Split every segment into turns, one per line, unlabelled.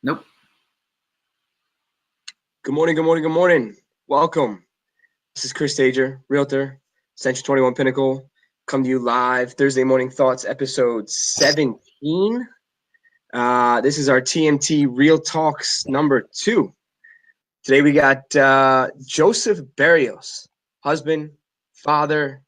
Nope.
Good morning, good morning, good morning. Welcome. This is Chris Stager, Realtor, Century 21 Pinnacle. Come to you live, Thursday Morning Thoughts, episode 17. This is our TMT Real Talks number 2. Today we got Joseph Berrios, husband, father,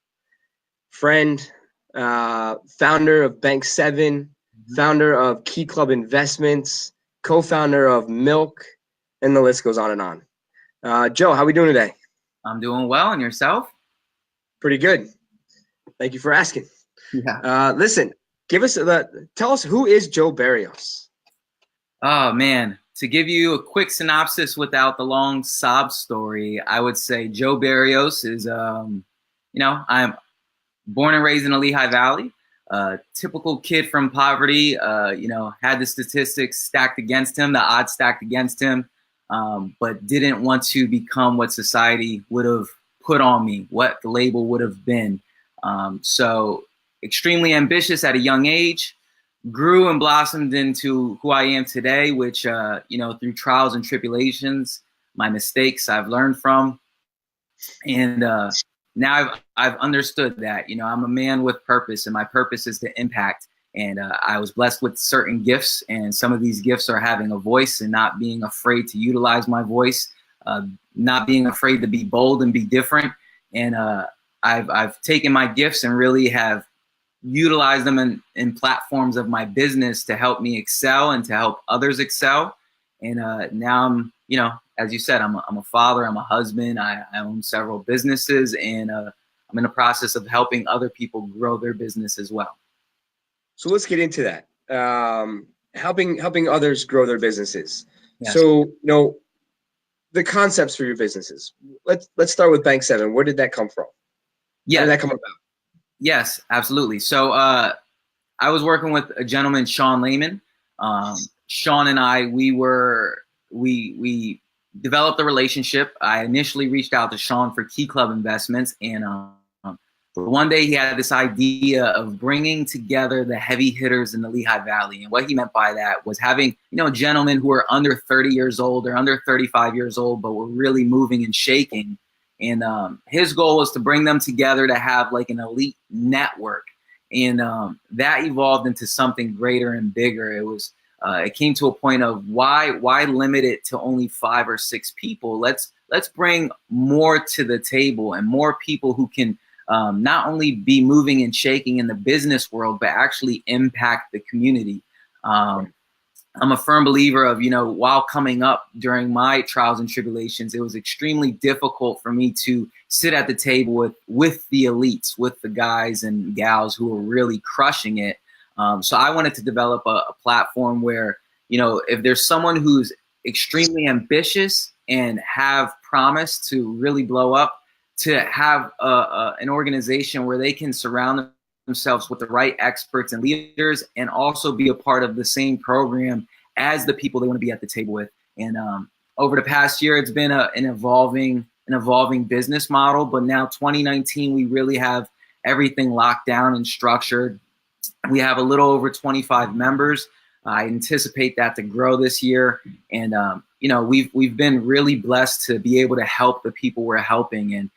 friend, founder of Bank 7, founder of Key Club Investments, co-founder of Milk, and the list goes on and on. Joe, how we doing today?
I'm doing well, and yourself?
Pretty good. Thank you for asking.
Yeah.
Listen, tell us, who is Joe Berrios?
Oh man, to give you a quick synopsis without the long sob story, I would say Joe Berrios is, I'm born and raised in the Lehigh Valley. Typical kid from poverty. Had the statistics stacked against him, the odds stacked against him, but didn't want to become what society would have put on me, what the label would have been. So extremely ambitious at a young age, grew and blossomed into who I am today, which, through trials and tribulations, my mistakes I've learned from. And now I've understood that, I'm a man with purpose, and my purpose is to impact. And I was blessed with certain gifts, and some of these gifts are having a voice and not being afraid to utilize my voice, not being afraid to be bold and be different. And I've taken my gifts and really have utilized them in platforms of my business to help me excel and to help others excel. And now I'm, as you said, I'm a father, I'm a husband, I own several businesses, and I'm in the process of helping other people grow their business as well.
So let's get into that. Helping others grow their businesses.
Yes.
So, the concepts for your businesses. Let's start with Bank 7. Where did that come from?
Yeah.
How did that come about?
Yes, absolutely. So I was working with a gentleman, Sean Lehman. Sean and I, we developed a relationship. I initially reached out to Sean for Key Club Investments, and one day he had this idea of bringing together the heavy hitters in the Lehigh Valley. And what he meant by that was having, gentlemen who are under 30 years old or under 35 years old, but were really moving and shaking. And his goal was to bring them together to have like an elite network. And that evolved into something greater and bigger. It came to a point of why limit it to only 5 or 6 people? Let's bring more to the table, and more people who can not only be moving and shaking in the business world, but actually impact the community. I'm a firm believer of, while coming up during my trials and tribulations, it was extremely difficult for me to sit at the table with the elites, with the guys and gals who were really crushing it. So I wanted to develop a platform where, if there's someone who's extremely ambitious and have promise to really blow up, to have an organization where they can surround themselves with the right experts and leaders, and also be a part of the same program as the people they want to be at the table with. And over the past year, it's been an evolving business model. But now 2019, we really have everything locked down and structured. We have a little over 25 members. I anticipate that to grow this year. And, we've been really blessed to be able to help the people we're helping. And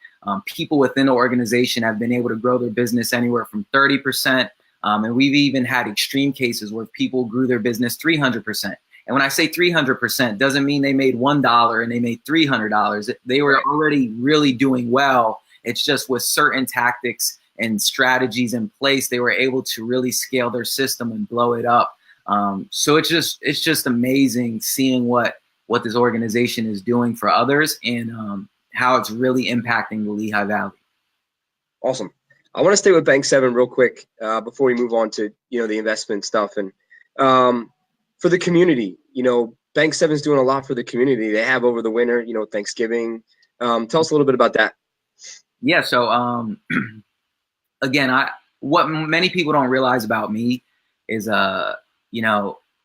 people within the organization have been able to grow their business anywhere from 30%. And we've even had extreme cases where people grew their business 300%. And when I say 300%, doesn't mean they made $1 and they made $300. They were already really doing well. It's just with certain tactics and strategies in place, they were able to really scale their system and blow it up. So it's just amazing seeing what this organization is doing for others, and how it's really impacting the Lehigh Valley.
Awesome. I want to stay with Bank 7 real quick before we move on to, the investment stuff. And for the community, Bank 7 is doing a lot for the community. They have over the winter, Thanksgiving. Tell us a little bit about that.
Yeah. So again, what many people don't realize about me is,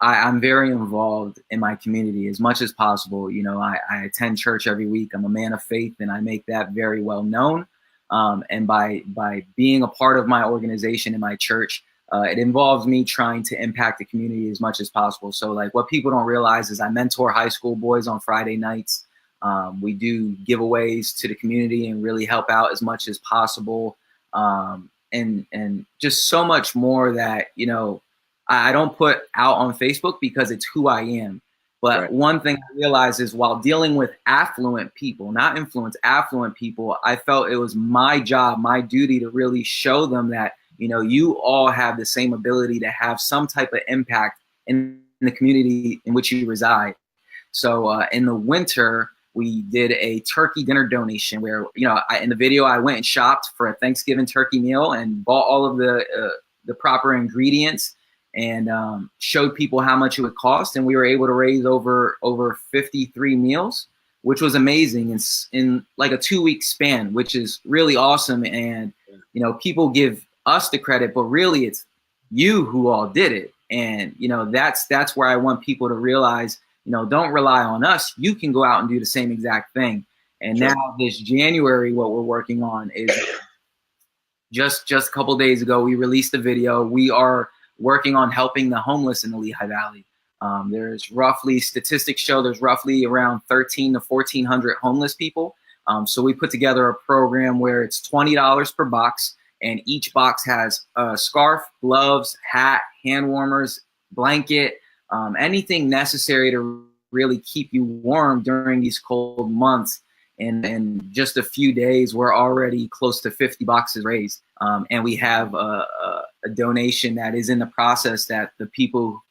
I'm very involved in my community as much as possible. I attend church every week. I'm a man of faith, and I make that very well known. And by being a part of my organization and my church, it involves me trying to impact the community as much as possible. So like what people don't realize is I mentor high school boys on Friday nights. We do giveaways to the community and really help out as much as possible. And just so much more that, you know, I don't put out on Facebook because it's who I am. But
Right.
One thing I realized is while dealing with affluent people, not influence, affluent people, I felt it was my job, my duty to really show them that, you know, you all have the same ability to have some type of impact in the community in which you reside. So in the winter, we did a turkey dinner donation where, you know, in the video, I went and shopped for a Thanksgiving turkey meal and bought all of the proper ingredients and showed people how much it would cost. And we were able to raise over 53 meals, which was amazing in like a 2-week span, which is really awesome. And, you know, people give us the credit, but really it's you who all did it. And, you know, that's where I want people to realize, you know, don't rely on us. You can go out and do the same exact thing. And
Sure.
now this January, what we're working on is just a couple of days ago, we released a video. We are working on helping the homeless in the Lehigh Valley. There's roughly, statistics show there's roughly around 1,300 to 1,400 homeless people. So we put together a program where it's $20 per box, and each box has a scarf, gloves, hat, hand warmers, blanket, anything necessary to really keep you warm during these cold months. And in just a few days, we're already close to 50 boxes raised. And we have a donation that is in the process that the people,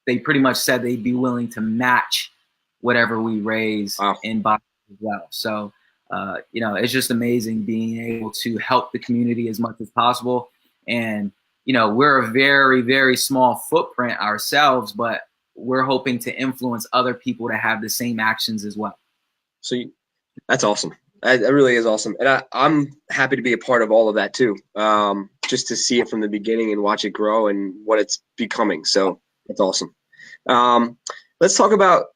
they pretty much said they'd be willing to match whatever we raise in boxes as well. So, you know, it's just amazing being able to help the community as much as possible. And, you know, we're a very, very small footprint ourselves, but we're hoping to influence other people to have the same actions as well.
So that's awesome. That really is awesome. And I'm happy to be a part of all of that too. Just to see it from the beginning and watch it grow and what it's becoming. So that's awesome. Let's talk about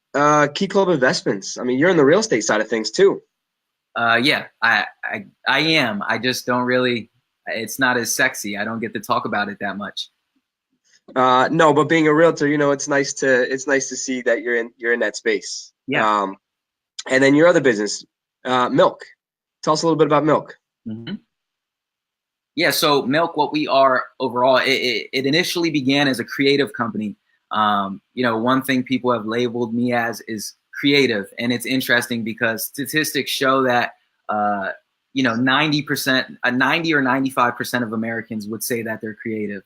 Key Club Investments. I mean, you're in the real estate side of things too.
Yeah, I am. I just don't really, it's not as sexy. I don't get to talk about it that much.
No, but being a realtor, you know, it's nice to see that you're in that space.
Yeah.
And then your other business, Milk. Tell us a little bit about Milk.
Mm-hmm. Yeah, so Milk, what we are overall, it initially began as a creative company. You know, one thing people have labeled me as is creative, and it's interesting because statistics show that you know, 90 or 95% of Americans would say that they're creative.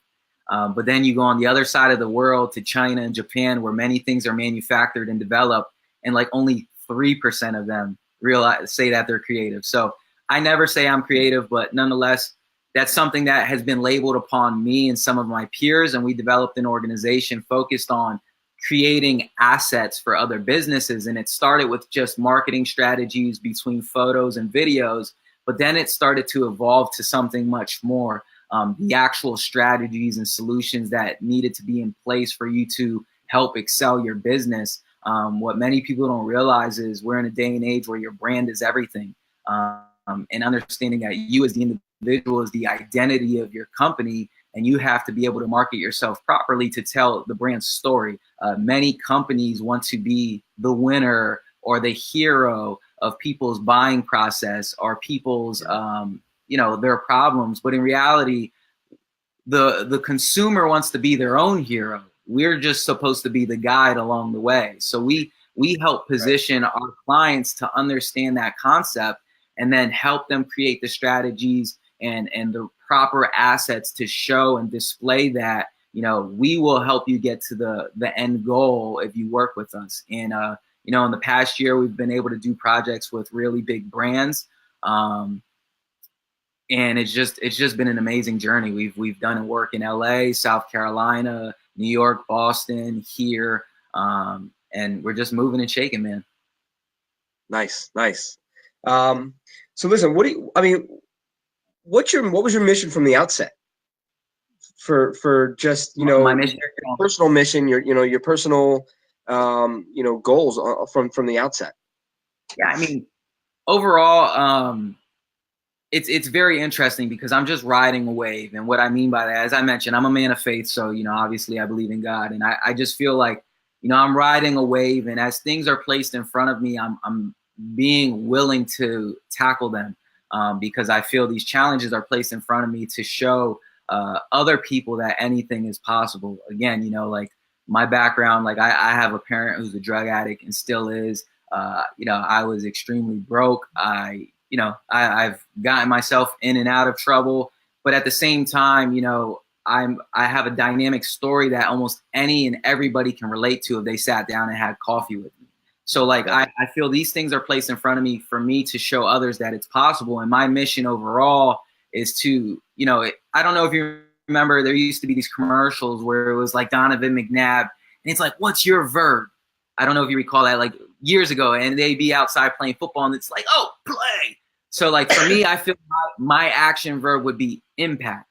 But then you go on the other side of the world to China and Japan, where many things are manufactured and developed, and like only 3% of them say that they're creative. So I never say I'm creative, but nonetheless, that's something that has been labeled upon me and some of my peers. And we developed an organization focused on creating assets for other businesses. And it started with just marketing strategies between photos and videos, but then it started to evolve to something much more. The actual strategies and solutions that needed to be in place for you to help excel your business. What many people don't realize is we're in a day and age where your brand is everything. And understanding that you as the individual is the identity of your company, and you have to be able to market yourself properly to tell the brand story. Many companies want to be the winner or the hero of people's buying process or people's, you know, their problems. But in reality, the consumer wants to be their own hero. We're just supposed to be the guide along the way. So we help position our clients to understand that concept and then help them create the strategies and the proper assets to show and display that, you know, we will help you get to the end goal if you work with us. And, you know, in the past year, we've been able to do projects with really big brands. And it's just been an amazing journey. We've done work in LA, South Carolina, New York, Boston, here. And we're just moving and shaking, man.
Nice. So listen, what was your mission from the outset for just, you know,
my mission,
your personal mission, your personal, you know, goals from the outset?
Yeah, I mean, overall, it's very interesting because I'm just riding a wave. And what I mean by that, as I mentioned, I'm a man of faith. So, obviously I believe in God. And I just feel like, I'm riding a wave. And as things are placed in front of me, I'm being willing to tackle them because I feel these challenges are placed in front of me to show other people that anything is possible. Again, like my background, like I have a parent who's a drug addict and still is. I was extremely broke. I've gotten myself in and out of trouble, but at the same time, I have a dynamic story that almost any and everybody can relate to if they sat down and had coffee with me. So like, I feel these things are placed in front of me for me to show others that it's possible. And my mission overall is to, I don't know if you remember, there used to be these commercials where it was like Donovan McNabb and it's like, what's your verb? I don't know if you recall that, like years ago, and they'd be outside playing football and it's like, oh, play. So like for me, I feel my action verb would be impact.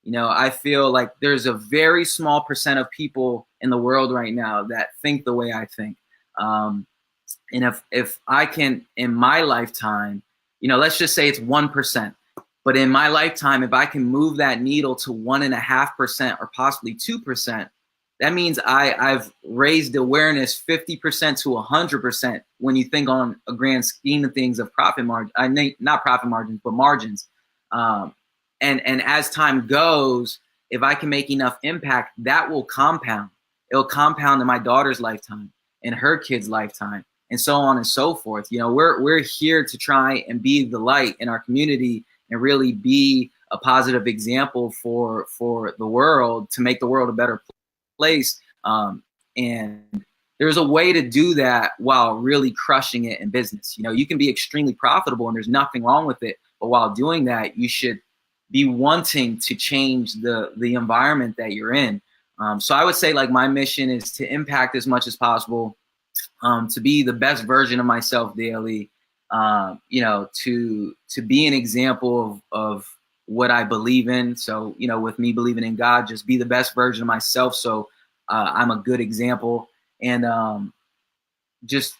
I feel like there's a very small percent of people in the world right now that think the way I think. And if I can, in my lifetime, let's just say it's 1%, but in my lifetime, if I can move that needle to 1.5% or possibly 2%, that means I've raised awareness 50% to 100% when you think on a grand scheme of things of profit margin. Not profit margins, but margins. And as time goes, if I can make enough impact, that will compound. It'll compound in my daughter's lifetime, in her kid's lifetime, and so on and so forth. We're here to try and be the light in our community and really be a positive example for the world, to make the world a better place. And there's a way to do that while really crushing it in business. You can be extremely profitable and there's nothing wrong with it. But while doing that, you should be wanting to change the environment that you're in. So I would say like my mission is to impact as much as possible, to be the best version of myself daily, to be an example of what I believe in. So, with me believing in God, just be the best version of myself. So I'm a good example, and just,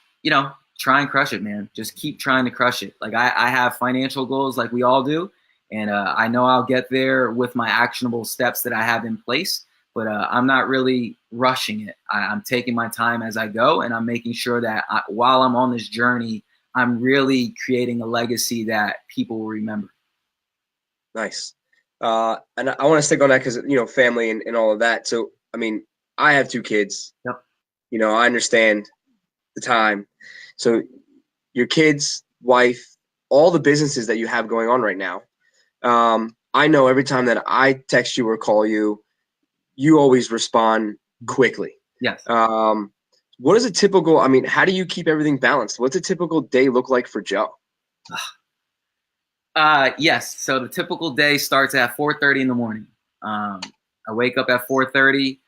try and crush it, man. Just keep trying to crush it. Like I have financial goals like we all do. And I know I'll get there with my actionable steps that I have in place, but I'm not really rushing it. I'm taking my time as I go, and I'm making sure that while I'm on this journey, I'm really creating a legacy that people will remember.
Nice. And I want to stick on that because, family and all of that. So, I mean, I have 2 kids.
Yep.
I understand the time. So your kids, wife, all the businesses that you have going on right now. I know every time that I text you or call you, you always respond quickly.
Yes.
What is a typical, how do you keep everything balanced? What's a typical day look like for Joe?
Yes. So the typical day starts at 4:30 in the morning. I wake up at 4:30,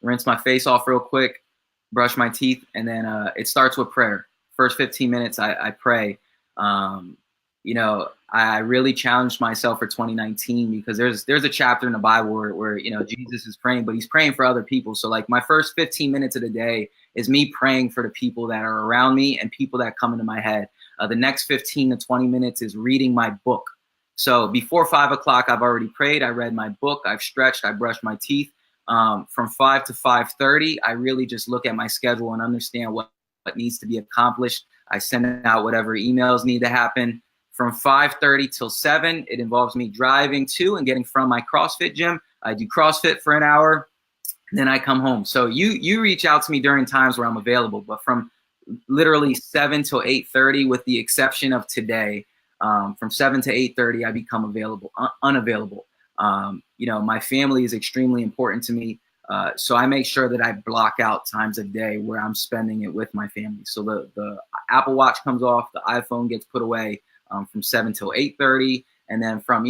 rinse my face off real quick, brush my teeth, and then it starts with prayer. First 15 minutes, I pray. I really challenged myself for 2019 because there's a chapter in the Bible where Jesus is praying, but he's praying for other people. So like my first 15 minutes of the day is me praying for the people that are around me and people that come into my head. The next 15 to 20 minutes is reading my book. So before 5 o'clock, I've already prayed. I read my book. I've stretched. I brushed my teeth. From 5 to 5:30, I really just look at my schedule and understand what needs to be accomplished. I send out whatever emails need to happen. From 5:30 till 7, it involves me driving to and getting from my CrossFit gym. I do CrossFit for an hour, then I come home. So you reach out to me during times where I'm available, but from literally 7 till 8:30, with the exception of today, from 7 to 8:30, I become unavailable. My family is extremely important to me. So I make sure that I block out times of day where I'm spending it with my family. So the Apple Watch comes off, the iPhone gets put away from 7 till 8:30, and then from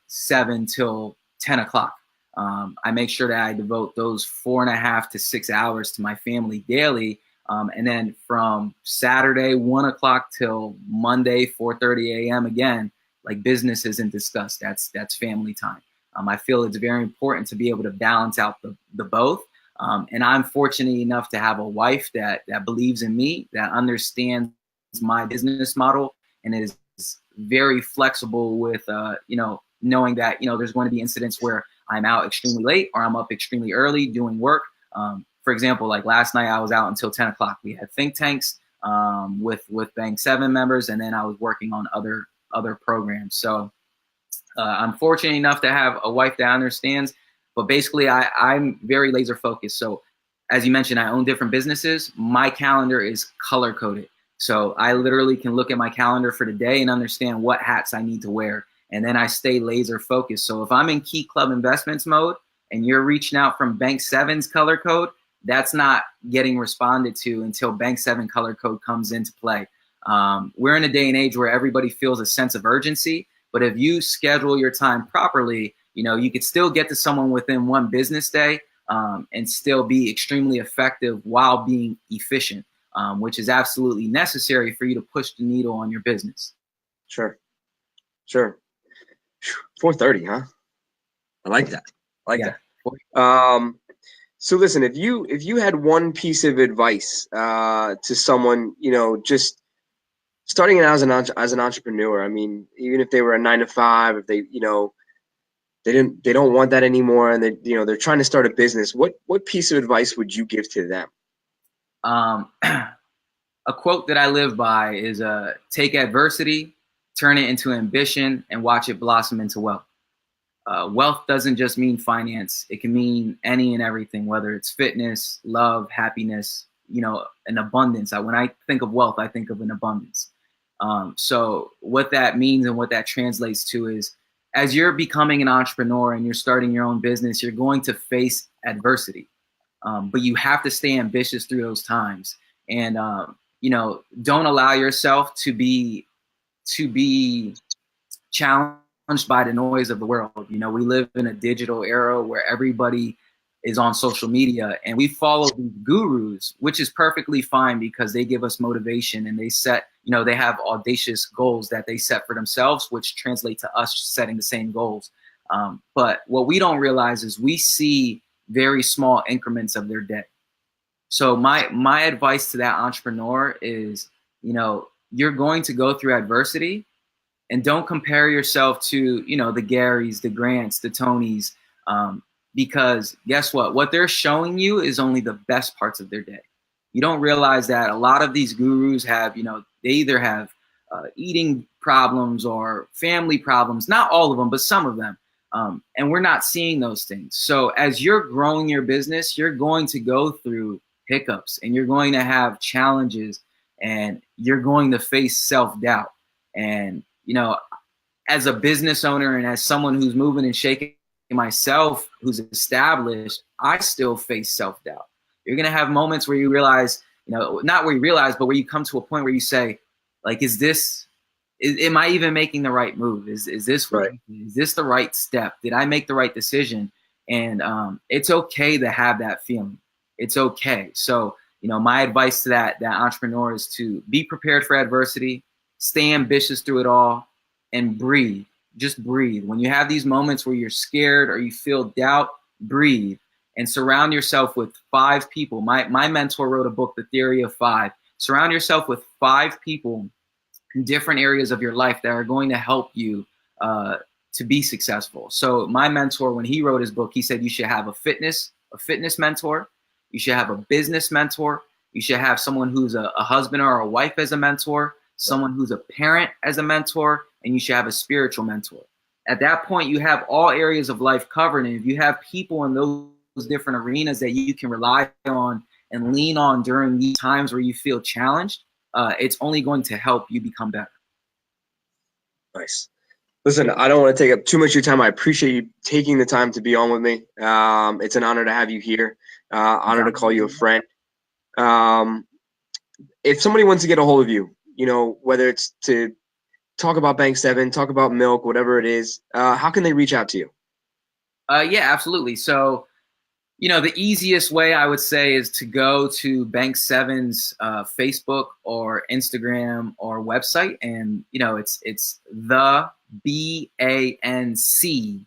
7 till 10 o'clock. I make sure that I devote those 4.5 to 6 hours to my family daily. And then from Saturday 1 o'clock till Monday 4:30 a.m. again, like business isn't discussed. That's family time. I feel it's very important to be able to balance out the both. And I'm fortunate enough to have a wife that believes in me, that understands my business model, and is very flexible with, knowing that, there's going to be incidents where I'm out extremely late or I'm up extremely early doing work. For example, like last night I was out until 10 o'clock. We had think tanks with Bank 7 members, and then I was working on other programs. So I'm fortunate enough to have a wife that understands, but basically I'm very laser focused. So as you mentioned, I own different businesses. My calendar is color coded. So I literally can look at my calendar for the day and understand what hats I need to wear. And then I stay laser focused. So if I'm in Key Club Investments mode and you're reaching out from Bank 7's color code, that's not getting responded to until Bank 7 color code comes into play. We're in a day and age where everybody feels a sense of urgency, but if you schedule your time properly, you could still get to someone within one business day and still be extremely effective while being efficient, which is absolutely necessary for you to push the needle on your business.
Sure. 4:30, huh? I like that. That. So listen, if you had one piece of advice to someone, just starting out as an entrepreneur, I mean, even if they were a 9-to-5, if they, they don't want that anymore, and they're trying to start a business, what piece of advice would you give to them?
A quote that I live by is take adversity, turn it into ambition, and watch it blossom into wealth. Wealth doesn't just mean finance. It can mean any and everything, whether it's fitness, love, happiness, an abundance. When I think of wealth, I think of an abundance. So what that means and what that translates to is, as you're becoming an entrepreneur and you're starting your own business, you're going to face adversity. But you have to stay ambitious through those times. And, don't allow yourself to be challenged by the noise of the world. We live in a digital era where everybody is on social media, and we follow these gurus, which is perfectly fine because they give us motivation and they set, they have audacious goals that they set for themselves, which translate to us setting the same goals. But what we don't realize is we see very small increments of their day. So my advice to that entrepreneur is, you're going to go through adversity. And don't compare yourself to, the Garys, the Grants, the Tonys, because guess what? What they're showing you is only the best parts of their day. You don't realize that a lot of these gurus have, they either have eating problems or family problems, not all of them, but some of them. And we're not seeing those things. So as you're growing your business, you're going to go through hiccups and you're going to have challenges and you're going to face self-doubt. And as a business owner and as someone who's moving and shaking myself, who's established, I still face self-doubt. You're going to have moments where you realize, not where you realize, but where you come to a point where you say, like, am I even making the right move? Is this right? Is this the right step? Did I make the right decision? And it's okay to have that feeling. It's okay. So, my advice to that entrepreneur is to be prepared for adversity, stay ambitious through it all, and breathe. Just breathe. When you have these moments where you're scared or you feel doubt, breathe and surround yourself with 5 people. My mentor wrote a book, The Theory of 5. Surround yourself with 5 people in different areas of your life that are going to help you to be successful. So my mentor, when he wrote his book, he said you should have a fitness mentor. You should have a business mentor. You should have someone who's a husband or a wife as a mentor, someone who's a parent as a mentor, and you should have a spiritual mentor. At that point, you have all areas of life covered. And if you have people in those different arenas that you can rely on and lean on during these times where you feel challenged, it's only going to help you become better.
Nice. Listen, I don't want to take up too much of your time. I appreciate you taking the time to be on with me. It's an honor to have you here. Honor to call you a friend. If somebody wants to get a hold of you, whether it's to talk about Bank 7, talk about milk, whatever it is, how can they reach out to you?
Yeah, absolutely. So, the easiest way I would say is to go to Bank 7's Facebook or Instagram or website. And, it's the BANC,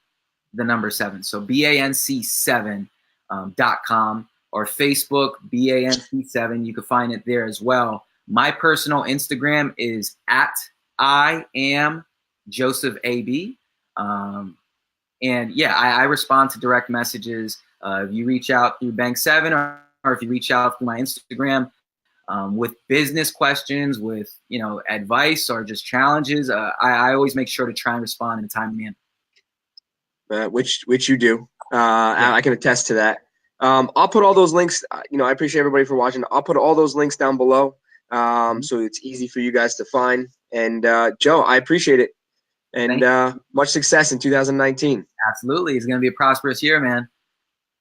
the number 7. So BANC7.com or Facebook BANC7. You can find it there as well. My personal Instagram is I am Joseph AB. And yeah, I respond to direct messages. If you reach out through Bank7 or if you reach out through my Instagram with business questions, with advice or just challenges, I always make sure to try and respond in a timely manner.
Which you do. I can attest to that. I'll put all those links. I appreciate everybody for watching. I'll put all those links down below, so it's easy for you guys to find. And Joe, I appreciate it, and much success in 2019.
Absolutely, it's going to be a prosperous year, man.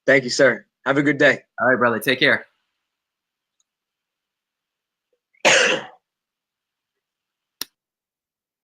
Thank you, sir. Have a good day.
All right, brother. Take care.